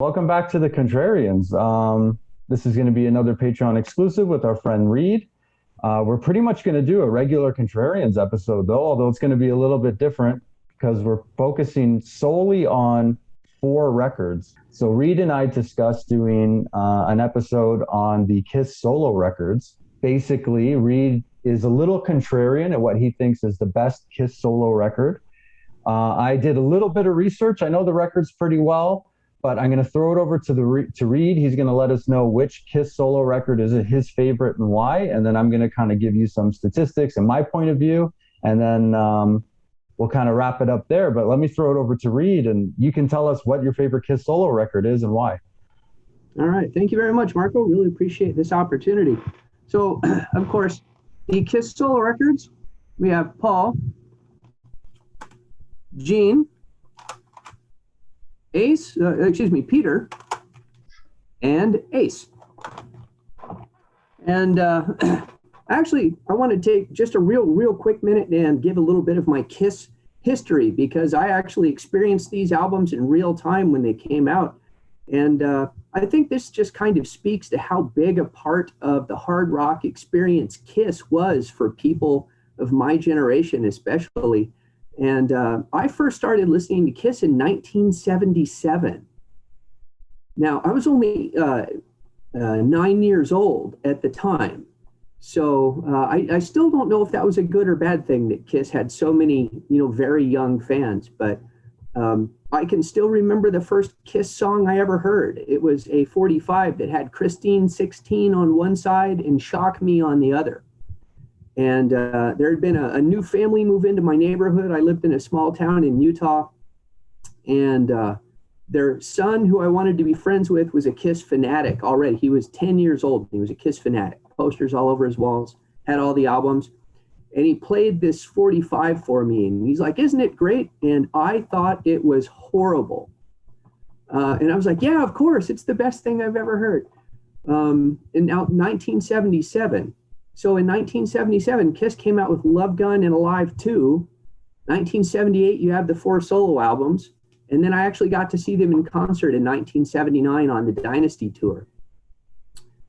Welcome back to the Contrarians. This is going to be another Patreon exclusive with our friend Reid. We're pretty much going to do a regular Contrarians episode, though, although it's going to be a little bit different because we're focusing solely on four records. So Reid and I discussed doing an episode on the Kiss solo records. Basically, Reid is a little contrarian at what he thinks is the best Kiss solo record. I did a little bit of research. I know the records pretty well, but I'm going to throw it over to Reid. He's going to let us know which Kiss solo record is his favorite and why, and then I'm going to kind of give you some statistics and my point of view, and then we'll kind of wrap it up there. But let me throw it over to Reid, and you can tell us what your favorite Kiss solo record is and why. All right. Thank you very much, Marco. Really appreciate this opportunity. So, of course, the Kiss solo records, we have Paul, Gene, Peter, and Ace. And actually, I want to take just a real quick minute and give a little bit of my Kiss history, because I actually experienced these albums in real time when they came out. And I think this just kind of speaks to how big a part of the hard rock experience Kiss was for people of my generation, especially. And I first started listening to Kiss in 1977. Now, I was only 9 years old at the time. So I still don't know if that was a good or bad thing that Kiss had so many, very young fans. But I can still remember the first Kiss song I ever heard. It was a 45 that had Christine 16 on one side and Shock Me on the other. And there had been a new family move into my neighborhood. I lived in a small town in Utah. And their son, who I wanted to be friends with, was a Kiss fanatic already. He was 10 years old. He was a Kiss fanatic. Posters all over his walls, had all the albums. And he played this 45 for me. And he's like, "Isn't it great?" And I thought it was horrible. And I was like, "Yeah, of course. It's the best thing I've ever heard." And now 1977. So in 1977, Kiss came out with Love Gun and Alive 2. 1978, you have the four solo albums. And then I actually got to see them in concert in 1979 on the Dynasty tour.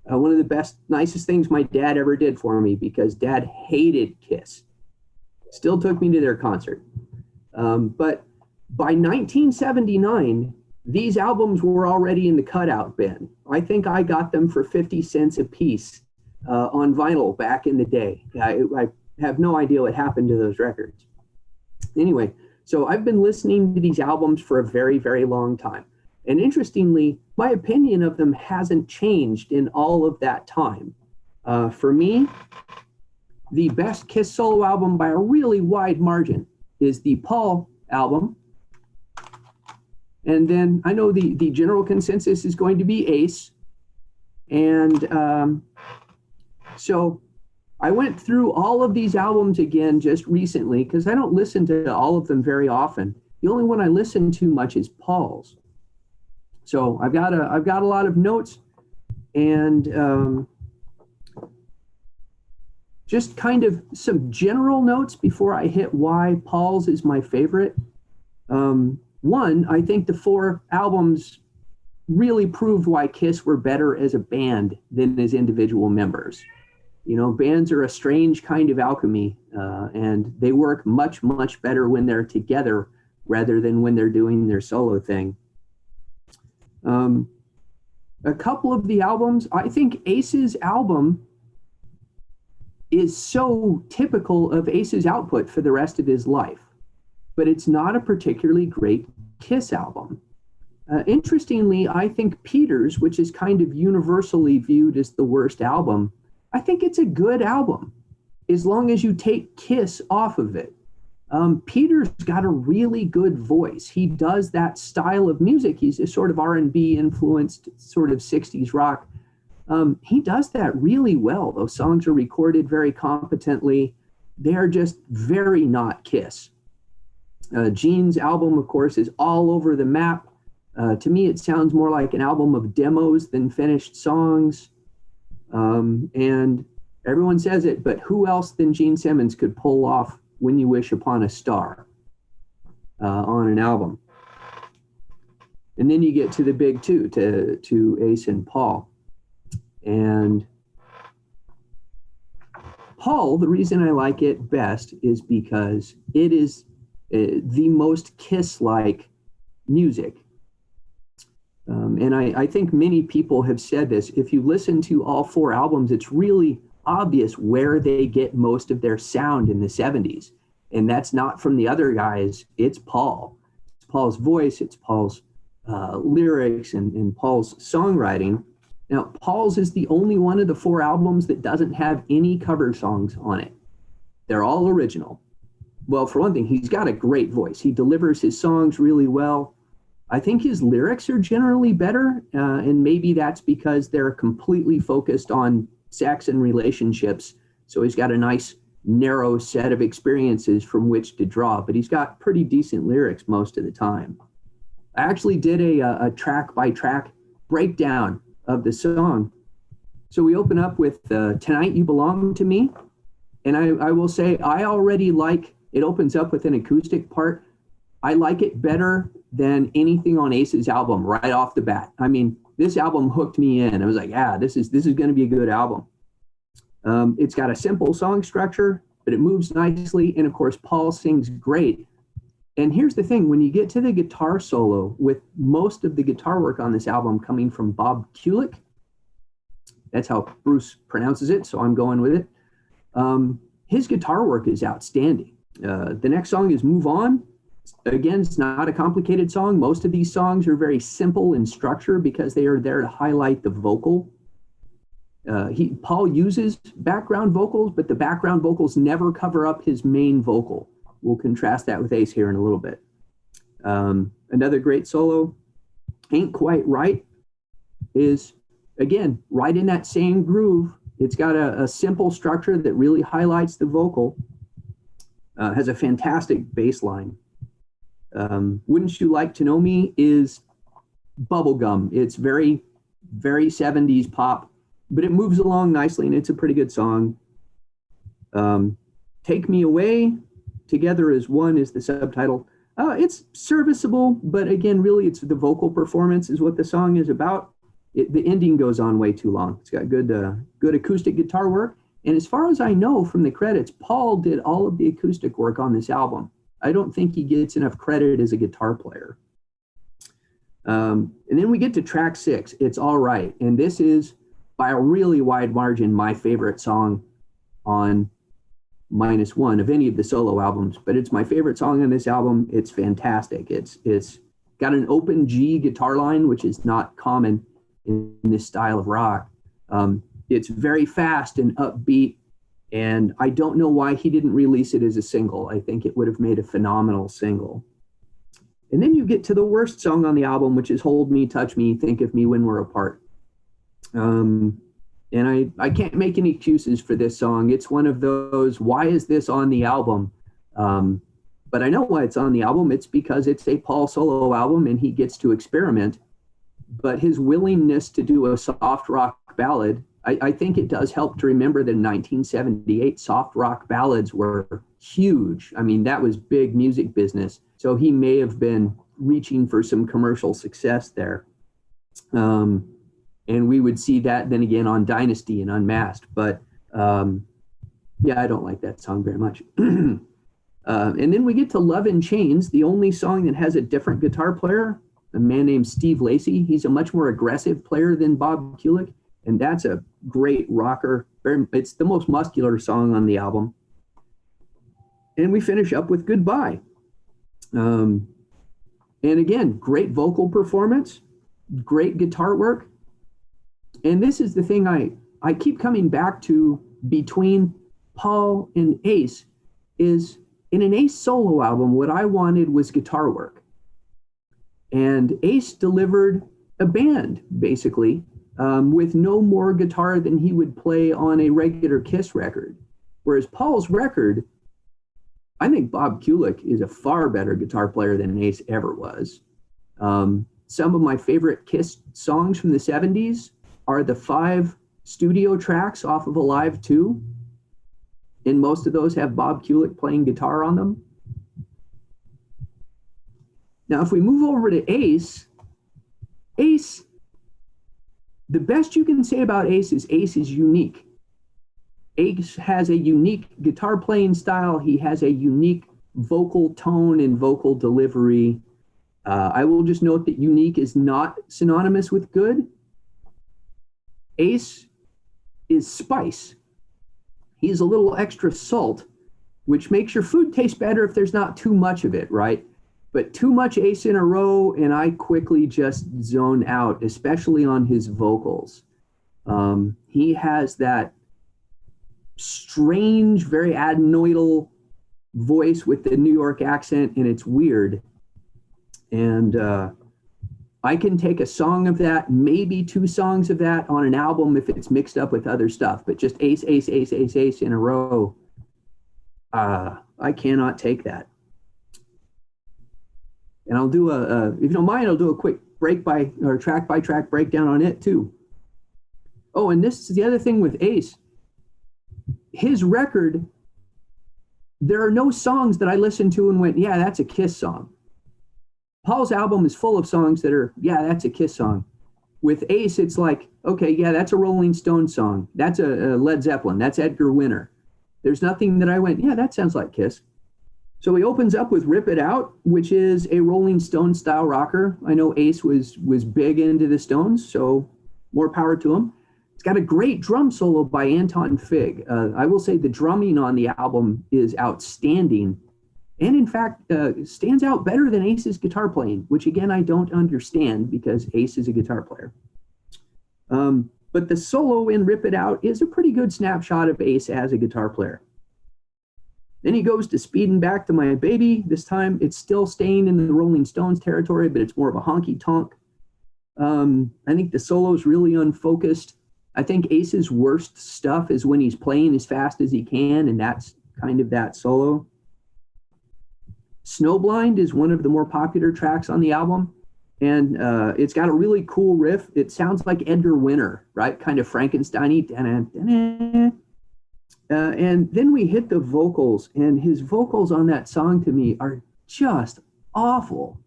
One of the best, nicest things my dad ever did for me, because Dad hated Kiss. Still took me to their concert. But by 1979, these albums were already in the cutout bin. I think I got them for 50 cents a piece. On vinyl back in the day. I have no idea what happened to those records. Anyway, so I've been listening to these albums for a very long time. And interestingly, my opinion of them hasn't changed in all of that time. For me, the best Kiss solo album by a really wide margin is the Paul album. And then I know the general consensus is going to be Ace. And so I went through all of these albums again just recently, because I don't listen to all of them very often. The only one I listen to much is Paul's. So I've got a lot of notes, and just kind of some general notes before I hit why Paul's is my favorite. One, I think the four albums really proved why Kiss were better as a band than as individual members. Bands are a strange kind of alchemy, and they work much better when they're together rather than when they're doing their solo thing. A couple of the albums, I think Ace's album is so typical of Ace's output for the rest of his life, but it's not a particularly great Kiss album. Interestingly, I think Peter's, which is kind of universally viewed as the worst album, I think it's a good album, as long as you take Kiss off of it. Peter's got a really good voice. He does that style of music. He's a sort of R&B influenced sort of 60s rock. He does that really well. Those songs are recorded very competently. They are just very not Kiss. Gene's album, of course, is all over the map. To me, it sounds more like an album of demos than finished songs. And everyone says it, but who else than Gene Simmons could pull off When You Wish Upon a Star on an album? And then you get to the big two, to Ace and Paul. And Paul, the reason I like it best is because it is the most Kiss-like music. And I think many people have said this. If you listen to all 4 albums, it's really obvious where they get most of their sound in the 70s. And that's not from the other guys. It's Paul. It's Paul's voice. It's Paul's lyrics and Paul's songwriting. Now, Paul's is the only one of the 4 albums that doesn't have any cover songs on it. They're all original. Well, for one thing, he's got a great voice. He delivers his songs really well. I think his lyrics are generally better, and maybe that's because they're completely focused on sex and relationships. So he's got a nice, narrow set of experiences from which to draw, but he's got pretty decent lyrics most of the time. I actually did a track-by-track breakdown of the song. So we open up with Tonight You Belong to Me, and I will say I already like, it opens up with an acoustic part. I like it better than anything on Ace's album right off the bat. I mean, this album hooked me in. I was like, this is going to be a good album. It's got a simple song structure, but it moves nicely. And of course, Paul sings great. And here's the thing, when you get to the guitar solo, with most of the guitar work on this album coming from Bob Kulick, that's how Bruce pronounces it, so I'm going with it. His guitar work is outstanding. The next song is Move On. Again, it's not a complicated song. Most of these songs are very simple in structure because they are there to highlight the vocal. Paul uses background vocals, but the background vocals never cover up his main vocal. We'll contrast that with Ace here in a little bit. Another great solo, Ain't Quite Right, is, again, right in that same groove. It's got a simple structure that really highlights the vocal. Has a fantastic bass line. Wouldn't You Like to Know Me is bubblegum. It's very, very 70s pop, but it moves along nicely and it's a pretty good song. Take Me Away, Together as One is the subtitle. It's serviceable, but again, really it's the vocal performance is what the song is about. The ending goes on way too long. It's got good acoustic guitar work. And as far as I know from the credits, Paul did all of the acoustic work on this album. I don't think he gets enough credit as a guitar player. And then we get to track 6, It's All Right. And this is, by a really wide margin, my favorite song on -1 of any of the solo albums. But it's my favorite song on this album. It's fantastic. It's got an open G guitar line, which is not common in this style of rock. It's very fast and upbeat. And I don't know why he didn't release it as a single. I think it would have made a phenomenal single. And then you get to the worst song on the album, which is Hold Me, Touch Me, Think of Me When We're Apart. And I can't make any excuses for this song. It's one of those, why is this on the album? But I know why it's on the album. It's because it's a Paul solo album and he gets to experiment. But his willingness to do a soft rock ballad, I think it does help to remember that in 1978, soft rock ballads were huge. I mean, that was big music business. So he may have been reaching for some commercial success there. And we would see that then again on Dynasty and Unmasked. But yeah, I don't like that song very much. And then we get to Love in Chains, the only song that has a different guitar player, a man named Steve Lacy. He's a much more aggressive player than Bob Kulick. And that's a great rocker. It's the most muscular song on the album. And we finish up with Goodbye. And again, great vocal performance, great guitar work. And this is the thing I keep coming back to between Paul and Ace is in an Ace solo album, what I wanted was guitar work. And Ace delivered a band, basically, with no more guitar than he would play on a regular Kiss record. Whereas Paul's record, I think Bob Kulick is a far better guitar player than Ace ever was. Some of my favorite Kiss songs from the 70s are the 5 studio tracks off of Alive 2. And most of those have Bob Kulick playing guitar on them. Now, if we move over to Ace, Ace, the best you can say about Ace is unique. Ace has a unique guitar playing style. He has a unique vocal tone and vocal delivery. I will just note that unique is not synonymous with good. Ace is spice. He's a little extra salt, which makes your food taste better if there's not too much of it, right? But too much Ace in a row, and I quickly just zone out, especially on his vocals. He has that strange, very adenoidal voice with the New York accent, and it's weird. And I can take a song of that, maybe 2 songs of that on an album if it's mixed up with other stuff, but just Ace, Ace, Ace, Ace, Ace in a row, I cannot take that. And I'll do if you don't mind, I'll do a quick track by track breakdown on it too. Oh, and this is the other thing with Ace. His record, there are no songs that I listened to and went, yeah, that's a Kiss song. Paul's album is full of songs that are, yeah, that's a Kiss song. With Ace, it's like, okay, yeah, that's a Rolling Stones song. That's a Led Zeppelin. That's Edgar Winter. There's nothing that I went, yeah, that sounds like Kiss. So he opens up with Rip It Out, which is a Rolling Stones style rocker. I know Ace was big into the Stones, so more power to him. It's got a great drum solo by Anton Fig. I will say the drumming on the album is outstanding, and in fact stands out better than Ace's guitar playing, which again I don't understand because Ace is a guitar player. But the solo in Rip It Out is a pretty good snapshot of Ace as a guitar player. Then he goes to Speeding Back to My Baby. This time it's still staying in the Rolling Stones territory, but it's more of a honky tonk. I think the solo is really unfocused. I think Ace's worst stuff is when he's playing as fast as he can, and that's kind of that solo. Snowblind is one of the more popular tracks on the album, and it's got a really cool riff. It sounds like Edgar Winter, right? Kind of Frankenstein-y. And then we hit the vocals, and his vocals on that song to me are just awful.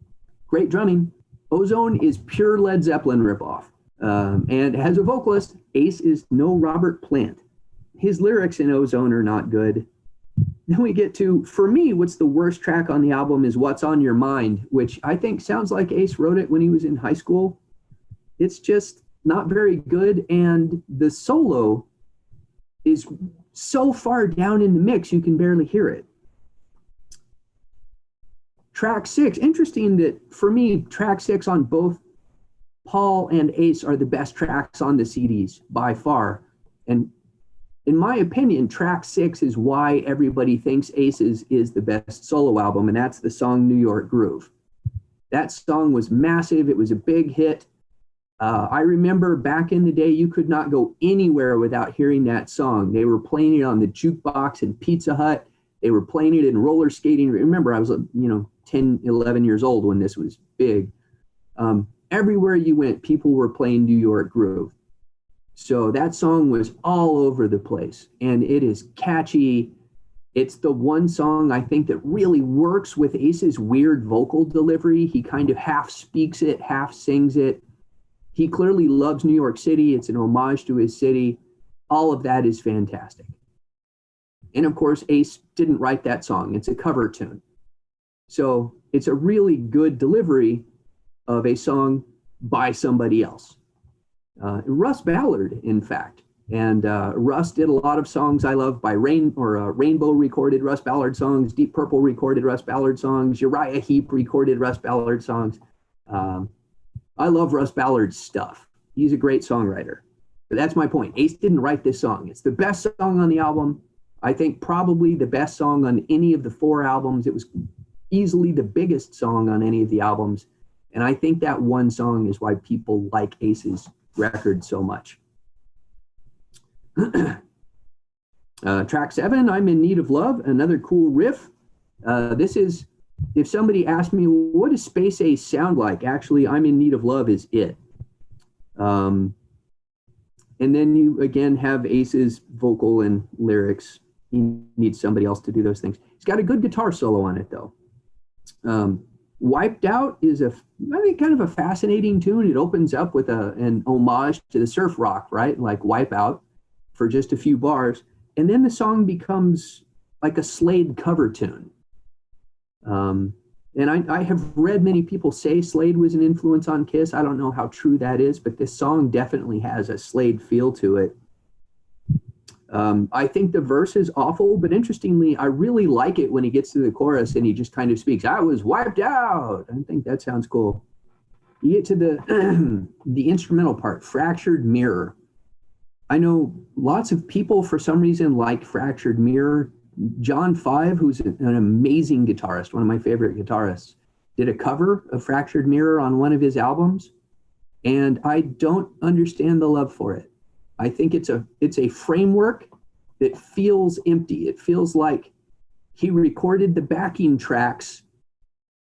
Great drumming. Ozone is pure Led Zeppelin ripoff. And as a vocalist, Ace is no Robert Plant. His lyrics in Ozone are not good. Then we get to, for me, what's the worst track on the album is What's on Your Mind, which I think sounds like Ace wrote it when he was in high school. It's just not very good, and the solo is so far down in the mix you can barely hear it. Track 6, interesting that for me, track 6 on both Paul and Ace are the best tracks on the CDs by far. And in my opinion, track 6 is why everybody thinks Ace's is the best solo album, and that's the song New York Groove. That song was massive. It was a big hit. I remember back in the day, you could not go anywhere without hearing that song. They were playing it on the jukebox in Pizza Hut. They were playing it in roller skating. Remember, I was 10, 11 years old when this was big. Everywhere you went, people were playing New York Groove. So that song was all over the place, and it is catchy. It's the one song I think that really works with Ace's weird vocal delivery. He kind of half speaks it, half sings it. He clearly loves New York City. It's an homage to his city. All of that is fantastic. And of course, Ace didn't write that song. It's a cover tune. So it's a really good delivery of a song by somebody else. Russ Ballard, in fact. And Russ did a lot of songs I love by Rainbow recorded Russ Ballard songs, Deep Purple recorded Russ Ballard songs, Uriah Heep recorded Russ Ballard songs. I love Russ Ballard's stuff. He's a great songwriter. But that's my point. Ace didn't write this song. It's the best song on the album. I think probably the best song on any of the 4 albums. It was easily the biggest song on any of the albums. And I think that one song is why people like Ace's record so much. Track 7, I'm in Need of Love, another cool riff. This is, if somebody asked me, what does Space Ace sound like? Actually, I'm in Need of Love is it. And then you, again, have Ace's vocal and lyrics. He needs somebody else to do those things. He's got a good guitar solo on it, though. Wiped Out is I think, kind of a fascinating tune. It opens up with an homage to the surf rock, right? Like Wipe Out for just a few bars. And then the song becomes like a Slade cover tune. And I have read many people say Slade was an influence on Kiss. I don't know how true that is, but this song definitely has a Slade feel to it. I think the verse is awful, but interestingly, I really like it when he gets to the chorus and he just kind of speaks, I was wiped out. I think that sounds cool. You get to the instrumental part, Fractured Mirror. I know lots of people for some reason like Fractured Mirror. John Five, who's an amazing guitarist, one of my favorite guitarists, did a cover of Fractured Mirror on one of his albums, and I don't understand the love for it. I think it's a framework that feels empty. It feels like he recorded the backing tracks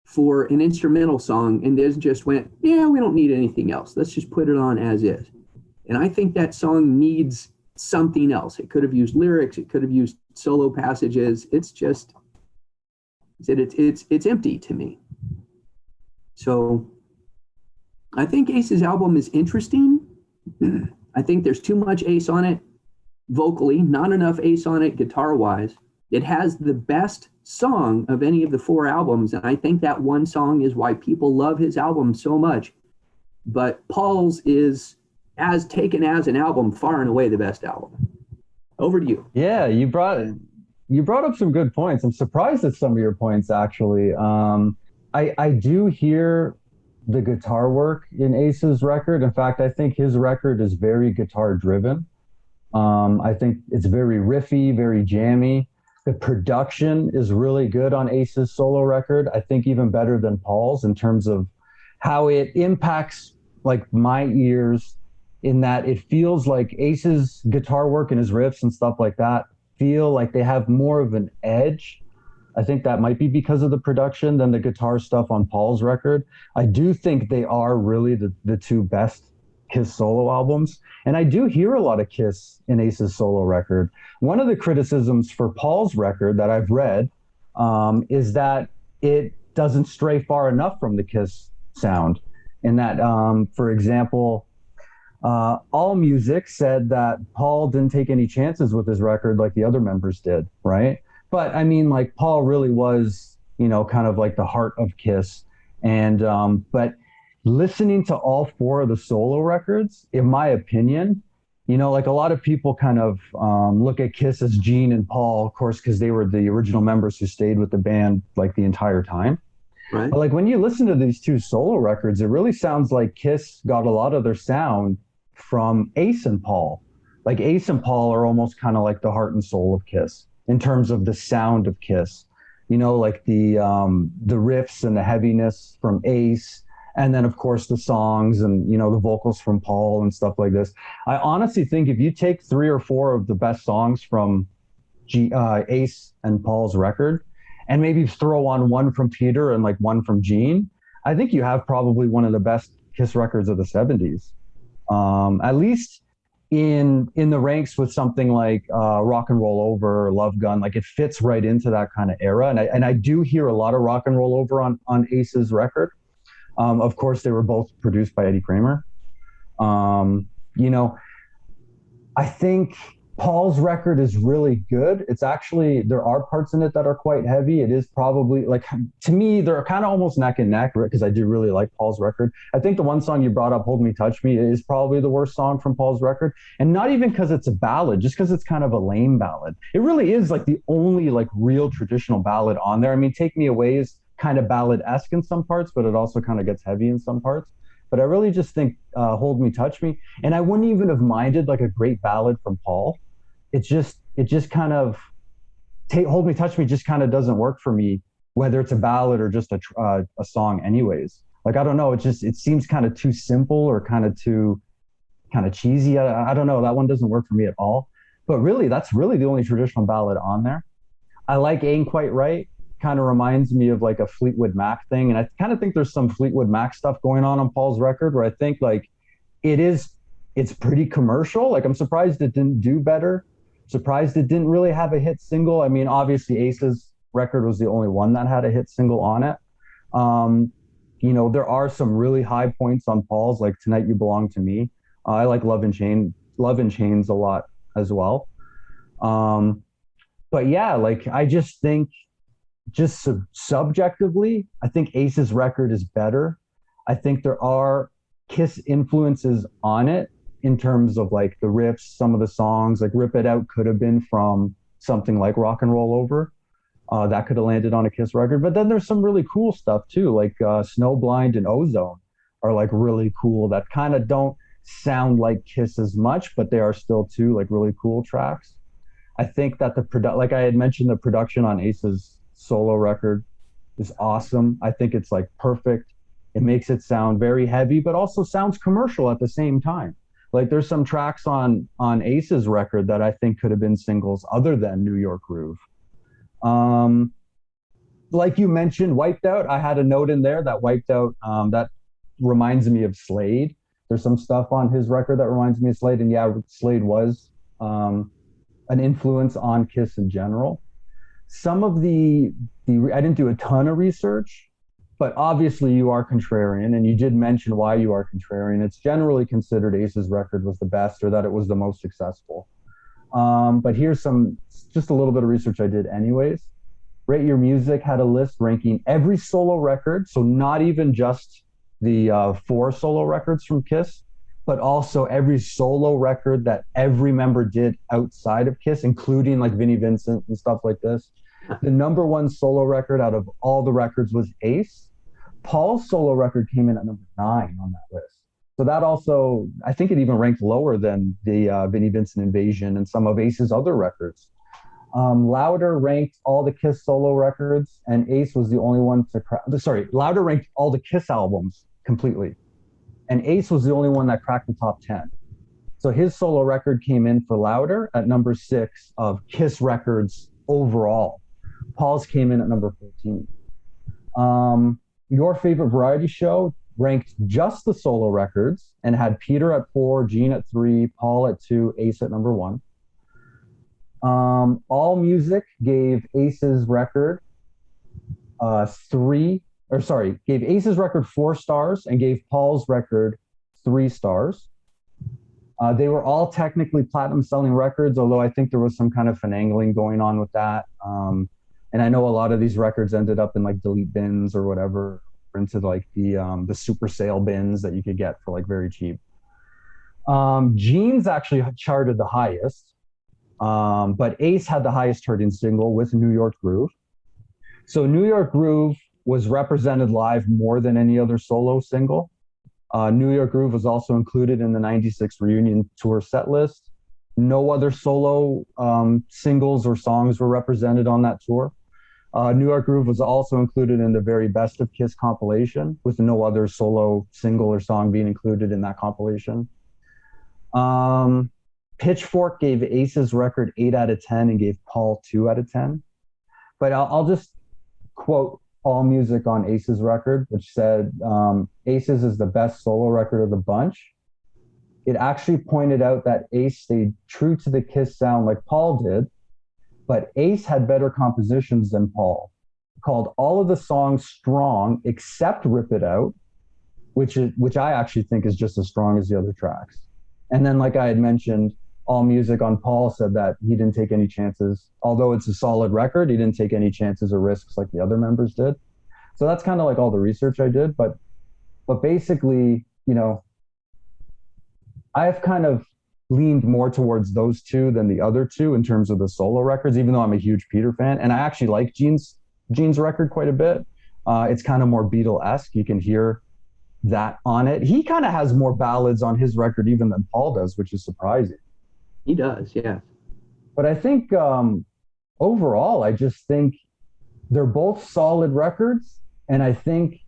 for an instrumental song and then just went, yeah, we don't need anything else. Let's just put it on as is. And I think that song needs something else. It could have used lyrics. It could have used solo passages. It's just, it's empty to me. So I think Ace's album is interesting. I think there's too much Ace on it vocally, not enough Ace on it guitar-wise. It has the best song of any of the 4 albums, and I think that one song is why people love his album so much. But Paul's is, as taken as an album, far and away the best album. Over to you. Yeah, you brought up some good points. I'm surprised at some of your points, actually. I do hear the guitar work in Ace's record. In fact, I think his record is very guitar driven. I think it's very riffy, very jammy. The production is really good on Ace's solo record. I think even better than Paul's in terms of how it impacts like my ears, in that it feels like Ace's guitar work and his riffs and stuff like that feel like they have more of an edge. I think that might be because of the production than the guitar stuff on Paul's record. I do think they are really the 2 best Kiss solo albums. And I do hear a lot of Kiss in Ace's solo record. One of the criticisms for Paul's record that I've read is that it doesn't stray far enough from the Kiss sound. In that, for example, AllMusic said that Paul didn't take any chances with his record like the other members did, right? But I mean, like, Paul really was, kind of like the heart of Kiss. And, but listening to all 4 of the solo records, in my opinion, like a lot of people kind of look at Kiss as Gene and Paul, of course, because they were the original members who stayed with the band like the entire time. Right. But like when you listen to these 2 solo records, it really sounds like Kiss got a lot of their sound from Ace and Paul. Like Ace and Paul are almost kind of like the heart and soul of Kiss in terms of the sound of Kiss, like the riffs and the heaviness from Ace, and then of course the songs and the vocals from Paul and stuff like this. I honestly think if you take 3 or 4 of the best songs from Ace and Paul's record and maybe throw on one from Peter and like one from Gene, I think you have probably one of the best Kiss records of the 70s. At least in the ranks with something like Rock and Roll Over or Love Gun. Like it fits right into that kind of era. And I do hear a lot of Rock and Roll Over on Ace's record. Of course, they were both produced by Eddie Kramer. I think Paul's record is really good. It's actually, there are parts in it that are quite heavy. It is probably, like, to me, they're kind of almost neck and neck, because I do really like Paul's record. I think the one song you brought up, Hold Me, Touch Me, is probably the worst song from Paul's record. And not even because it's a ballad, just because it's kind of a lame ballad. It really is like the only like real traditional ballad on there. I mean, Take Me Away is kind of ballad-esque in some parts, but it also kind of gets heavy in some parts. But I really just think Hold Me, Touch Me. And I wouldn't even have minded like a great ballad from Paul. It just kind of, Hold Me, Touch Me just kind of doesn't work for me, whether it's a ballad or just a song anyways. Like, I don't know. It seems kind of too simple or kind of too cheesy. I don't know. That one doesn't work for me at all. But really, that's really the only traditional ballad on there. I like Ain't Quite Right. Kind of reminds me of like a Fleetwood Mac thing. And I kind of think there's some Fleetwood Mac stuff going on Paul's record where I think like it's pretty commercial. Like, I'm surprised it didn't do better. Surprised it didn't really have a hit single. I mean, obviously Ace's record was the only one that had a hit single on it. There are some really high points on Paul's, like Tonight You Belong to Me. I like Love and Chains a lot as well. Um, but yeah, like I just think just subjectively, I think Ace's record is better. I think there are Kiss influences on it in terms of like the riffs, some of the songs, like Rip It Out could have been from something like Rock and Roll Over. That could have landed on a Kiss record. But then there's some really cool stuff too, like Snowblind and Ozone are like really cool that kind of don't sound like Kiss as much, but they are still two like really cool tracks. I think that like I had mentioned, the production on Ace's solo record is awesome. I think it's like perfect. It makes it sound very heavy, but also sounds commercial at the same time. Like there's some tracks on Ace's record that I think could have been singles other than New York Groove. Um, like you mentioned, Wiped Out. I had a note in there that Wiped Out. That reminds me of Slade. There's some stuff on his record that reminds me of Slade, and yeah, Slade was an influence on Kiss in general. Some of the I didn't do a ton of research, but obviously you are contrarian, and you did mention why you are contrarian. It's generally considered Ace's record was the best or that it was the most successful. But here's just a little bit of research I did anyways. Rate Your Music had a list ranking every solo record, so not even just the 4 solo records from Kiss, but also every solo record that every member did outside of Kiss, including like Vinnie Vincent and stuff like this. The number 1 solo record out of all the records was Ace. Paul's solo record came in at number 9 on that list. So that also, I think it even ranked lower than the Vinnie Vincent Invasion and some of Ace's other records. Louder ranked all the Kiss solo records, and Ace was the only one to Louder ranked all the Kiss albums completely, and Ace was the only one that cracked the top 10. So his solo record came in for Louder at number 6 of Kiss records overall. Paul's came in at number 14. Your Favorite Variety Show ranked just the solo records and had Peter at 4, Gene at 3, Paul at 2, Ace at number 1. All Music gave Ace's record gave Ace's record 4 stars and gave Paul's record 3 stars. They were all technically platinum selling records, although I think there was some kind of finagling going on with that. And I know a lot of these records ended up in like delete bins or whatever, or into like the super sale bins that you could get for like very cheap. Gene's actually charted the highest, but Ace had the highest charting single with New York Groove. So New York Groove was represented live more than any other solo single. New York Groove was also included in the 96 reunion tour set list. No other solo singles or songs were represented on that tour. New York Groove was also included in the Very Best of Kiss compilation, with no other solo single or song being included in that compilation. Pitchfork gave Ace's record 8 out of 10 and gave Paul 2 out of 10. But I'll just quote All Music on Ace's record, which said, Ace's is the best solo record of the bunch. It actually pointed out that Ace stayed true to the Kiss sound like Paul did, but Ace had better compositions than Paul. Called all of the songs strong except Rip It Out, which I actually think is just as strong as the other tracks. And then, like I had mentioned, All Music on Paul said that he didn't take any chances. Although it's a solid record, he didn't take any chances or risks like the other members did. So that's kind of like all the research I did. But basically, I've kind of leaned more towards those two than the other two in terms of the solo records, even though I'm a huge Peter fan. And I actually like Gene's record quite a bit. It's kind of more Beatle-esque. You can hear that on it. He kind of has more ballads on his record even than Paul does, which is surprising. He does, yeah. But I think overall, I just think they're both solid records. And I think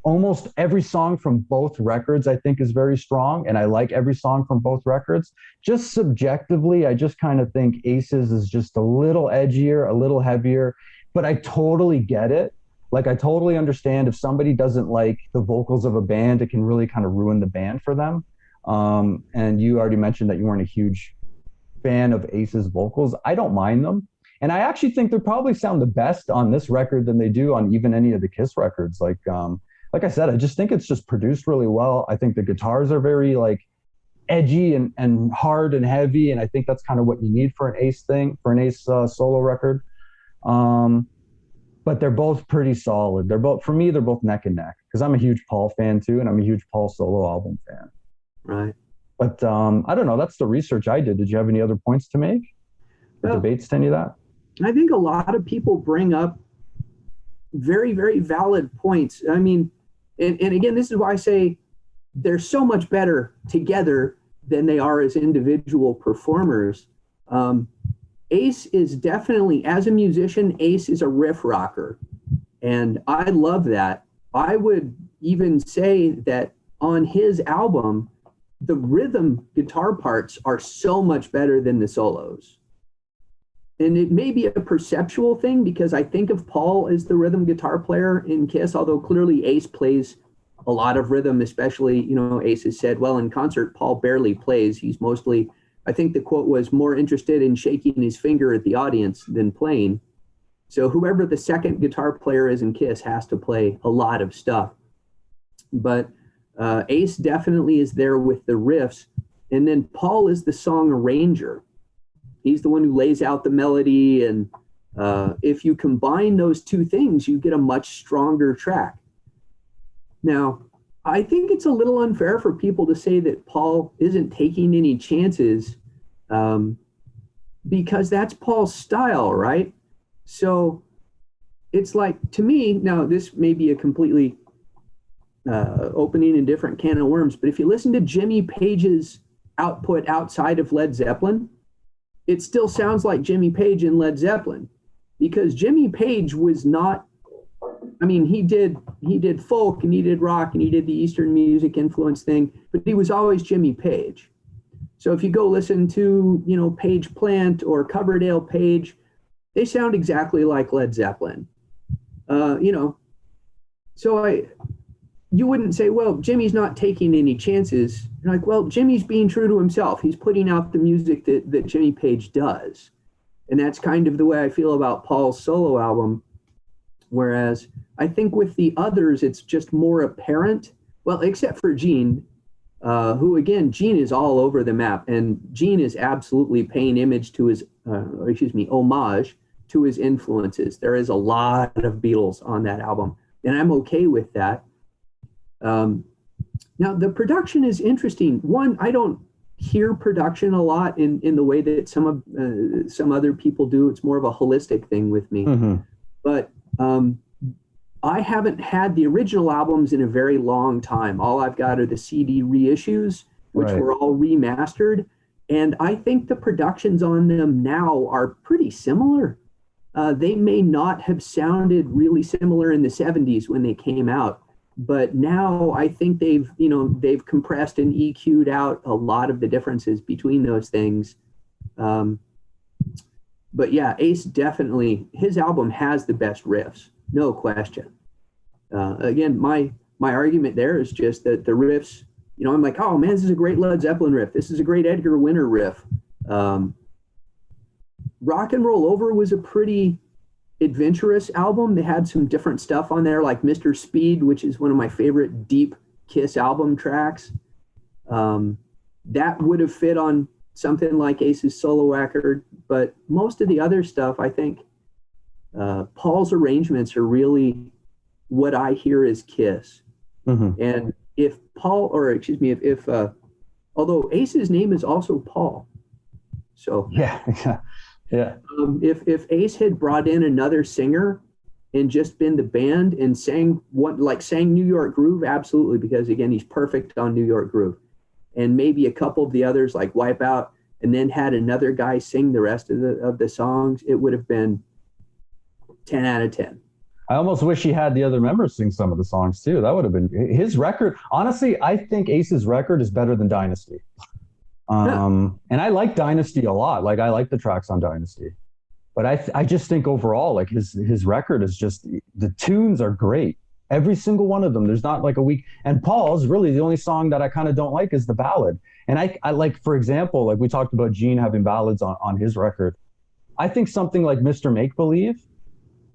almost every song from both records, I think, is very strong. And I like every song from both records. Just subjectively, I just kind of think Ace's is just a little edgier, a little heavier. But I totally get it. Like, I totally understand if somebody doesn't like the vocals of a band, it can really kind of ruin the band for them. And you already mentioned that you weren't a huge fan of Ace's vocals. I don't mind them. And I actually think they probably sound the best on this record than they do on even any of the Kiss records. Like I said, I just think it's just produced really well. I think the guitars are very like edgy and hard and heavy, and I think that's kind of what you need for an Ace solo record. But they're both pretty solid. For me, they're both neck and neck, because I'm a huge Paul fan too, and I'm a huge Paul solo album fan. Right. But I don't know. That's the research I did. Did you have any other points to make? Debates to any of that? I think a lot of people bring up very, very valid points. I mean, and again, this is why I say they're so much better together than they are as individual performers. Ace is definitely, as a musician, Ace is a riff rocker. And I love that. I would even say that on his album, the rhythm guitar parts are so much better than the solos. And it may be a perceptual thing, because I think of Paul as the rhythm guitar player in Kiss, although clearly Ace plays a lot of rhythm, especially, Ace has said, well, in concert, Paul barely plays. He's mostly, I think the quote was, more interested in shaking his finger at the audience than playing. So whoever the second guitar player is in Kiss has to play a lot of stuff. But Ace definitely is there with the riffs. And then Paul is the song arranger. He's the one who lays out the melody. And if you combine those two things, you get a much stronger track. Now, I think it's a little unfair for people to say that Paul isn't taking any chances, because that's Paul's style, right? So it's like, to me, now this may be a completely opening a different can of worms, but if you listen to Jimmy Page's output outside of Led Zeppelin, it still sounds like Jimmy Page in Led Zeppelin, because Jimmy Page was not, I mean, he did folk and he did rock and he did the Eastern music influence thing, but he was always Jimmy Page. So if you go listen to, Page Plant or Coverdale Page, they sound exactly like Led Zeppelin. So you wouldn't say, well, Jimmy's not taking any chances. You're like, well, Jimmy's being true to himself. He's putting out the music that Jimmy Page does. And that's kind of the way I feel about Paul's solo album. Whereas I think with the others, it's just more apparent. Well, except for Gene, who, again, Gene is all over the map. And Gene is absolutely paying homage to his influences. There is a lot of Beatles on that album, and I'm okay with that. Now, the production is interesting. One, I don't hear production a lot in the way that some other people do. It's more of a holistic thing with me. Mm-hmm. But I haven't had the original albums in a very long time. All I've got are the CD reissues, which were all remastered. And I think the productions on them now are pretty similar. They may not have sounded really similar in the 70s when they came out, but now I think they've compressed and EQ'd out a lot of the differences between those things. But yeah, Ace definitely, his album has the best riffs, no question. Again, my argument there is just that the riffs, I'm like, oh man, this is a great Led Zeppelin riff. This is a great Edgar Winter riff. Rock and Roll Over was a pretty adventurous album. They had some different stuff on there, like Mr. Speed, which is one of my favorite deep Kiss album tracks. That would have fit on something like Ace's solo record, but most of the other stuff, I think Paul's arrangements are really what I hear as Kiss. Mm-hmm. And if although Ace's name is also Paul. So yeah. If Ace had brought in another singer and just been the band and sang New York Groove, absolutely, because again, he's perfect on New York Groove. And maybe a couple of the others like Wipeout, and then had another guy sing the rest of the songs, it would have been 10 out of 10. I almost wish he had the other members sing some of the songs too. That would have been his record. Honestly, I think Ace's record is better than Dynasty. And I like Dynasty a lot. Like, I like the tracks on Dynasty, but I just think overall, like his record is just, the tunes are great. Every single one of them. There's not like a weak, and Paul's really the only song that I kind of don't like is the ballad. And I like, for example, like we talked about Gene having ballads on his record. I think something like Mr. Make Believe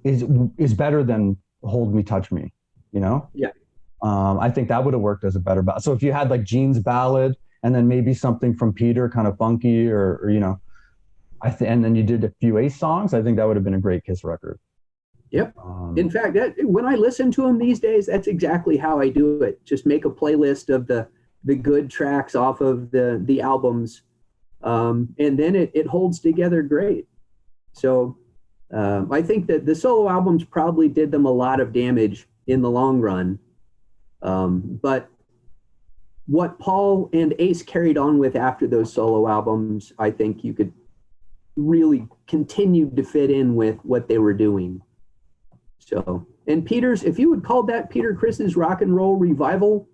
is is better than Hold Me, Touch Me. You know, Yeah. I think that would have worked as a better ballad. So if you had like Gene's ballad and then maybe something from Peter, kind of funky, or you know, and then you did a few Ace songs, I think that would have been a great Kiss record. Yep. In Um, fact, when I listen to them these days, that's exactly how I do it. Just make a playlist of the good tracks off of the albums, and then it holds together great. So I think that the solo albums probably did them a lot of damage in the long run. But what Paul and Ace carried on with after those solo albums, I think you could really continue to fit in with what they were doing. So, and Peter's, if you would call that Peter Chris's rock and roll revival,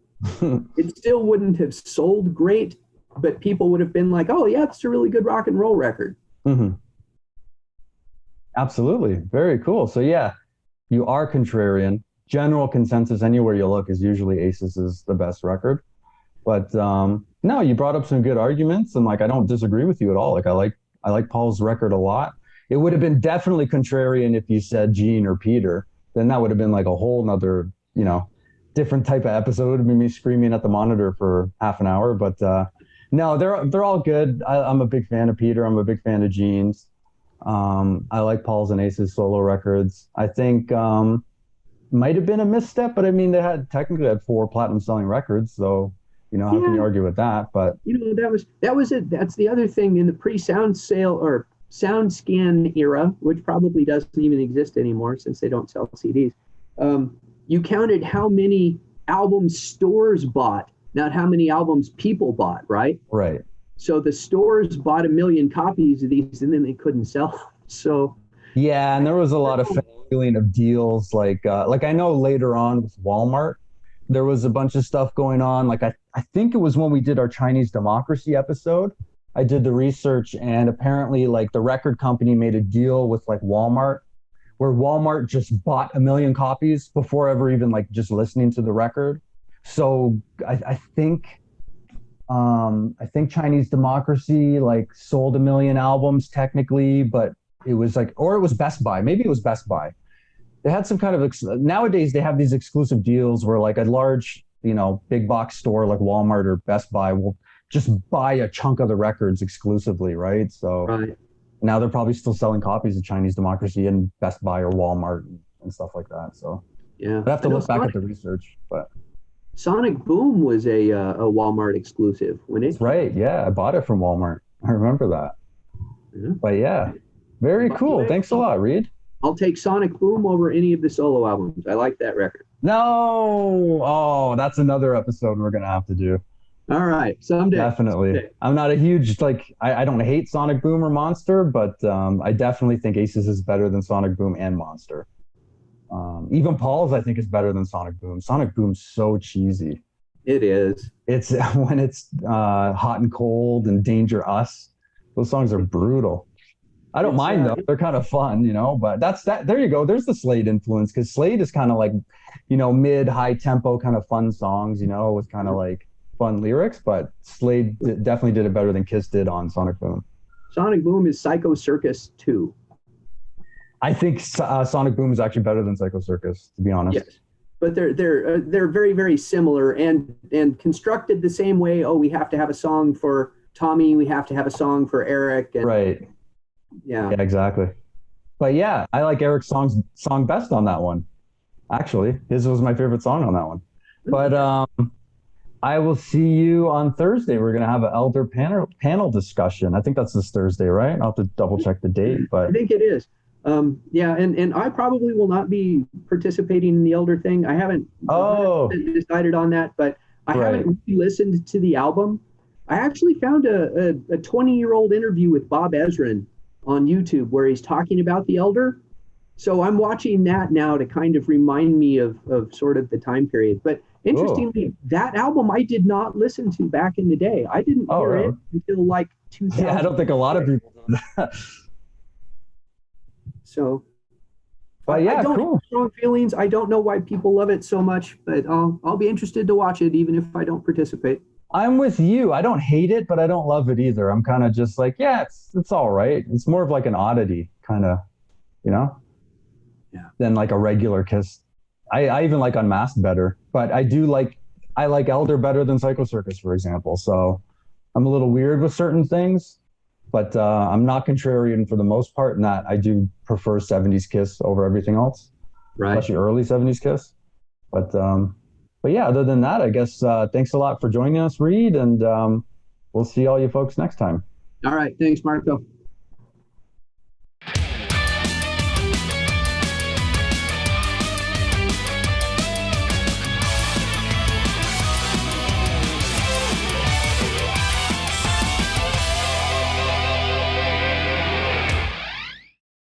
it still wouldn't have sold great, but people would have been like, oh, yeah, it's a really good rock and roll record. mm-hmm. Absolutely. Very cool. So, yeah, you are contrarian. General consensus anywhere you look is usually Aces is the best record. But no, you brought up some good arguments, and like I don't disagree with you at all. Like I like Paul's record a lot. It would have been definitely contrarian if you said Gene or Peter. Then that would have been like a whole nother, you know, different type of episode. It would have been me screaming at the monitor for half an hour. But no, they're all good. I'm a big fan of Peter. I'm a big fan of Gene's. I like Paul's and Ace's solo records. I think might have been a misstep, but I mean they had technically had 4 platinum selling records, so you know how can you Yeah, argue with that? But you know, that was it. That's the other thing in the pre-sound sale or sound scan era, which probably doesn't even exist anymore since they don't sell CDs. You counted how many albums stores bought, not how many albums people bought, right? right. So the stores bought 1 million copies of these and then they couldn't sell them. So Yeah, and there was a lot of feeling of deals like I know later on with Walmart, there was a bunch of stuff going on. Like I think it was when we did our Chinese democracy episode. I did the research and apparently like the record company made a deal with like Walmart where Walmart just bought 1 million copies before ever even like just listening to the record. So I think Chinese Democracy like sold 1 million albums technically, but it was like, or it was Best Buy. Maybe it was Best Buy. They had some kind of nowadays they have these exclusive deals where like a large, you know, big box store like Walmart or Best Buy will just buy a chunk of the records exclusively, right? So right. now they're probably still selling copies of Chinese Democracy in Best Buy or Walmart and stuff like that. So Yeah. I have I to know look back at the research, but Sonic Boom was a Walmart exclusive when it that's right. Yeah, I bought it from Walmart. I remember that. Yeah. But yeah, very By the cool. way, Thanks a lot, Reid. I'll take Sonic Boom over any of the solo albums. I like that record. No, oh, that's another episode we're gonna have to do. All right, someday. Definitely. Someday. I'm not a huge like I don't hate Sonic Boom or Monster, but I definitely think Aces is better than Sonic Boom and Monster. Even Paul's I think is better than Sonic Boom. Sonic Boom's so cheesy. It is. It's when it's Hot and Cold and Danger Us. Those songs are brutal. I don't It's mind though. They're kind of fun, you know, but that's that. There you go. There's the Slade influence because Slade is kind of like, you know, mid, high tempo kind of fun songs, you know, with kind of like fun lyrics. But Slade definitely did it better than Kiss did on Sonic Boom. Sonic Boom is Psycho Circus 2. I think Sonic Boom is actually better than Psycho Circus, to be honest. Yes, but they're very very similar and constructed the same way. Oh, we have to have a song for Tommy. We have to have a song for Eric. And, Right. Yeah. Yeah, exactly. But yeah, I like Eric's song best on that one. Actually, his was my favorite song on that one. But I will see you on Thursday. We're gonna have an elder panel discussion. I think that's this Thursday, right? I'll have to double check the date, I but think it is. Yeah, and I probably will not be participating in the elder thing. I haven't decided on that, but I haven't really listened to the album. I actually found a 20-year-old interview with Bob Ezrin on YouTube where he's talking about the elder. So I'm watching that now to kind of remind me of sort of the time period. But interestingly, that album I did not listen to back in the day. I didn't hear it until like 2000. Yeah, I don't think a lot of people do that. So, but yeah, I don't cool. have strong feelings. I don't know why people love it so much, but I'll be interested to watch it even if I don't participate. I'm with you. I don't hate it, but I don't love it either. I'm kind of just like, yeah, it's all right. It's more of like an oddity, kind of, you know, Yeah. than like a regular Kiss. I even like Unmasked better, but I like Elder better than Psycho Circus, for example. So I'm a little weird with certain things, but I'm not contrarian for the most part. In that I do prefer '70s Kiss over everything else, Right. especially early '70s Kiss. But yeah, other than that, I guess thanks a lot for joining us, Reid, and we'll see all you folks next time. All right. Thanks, Marco.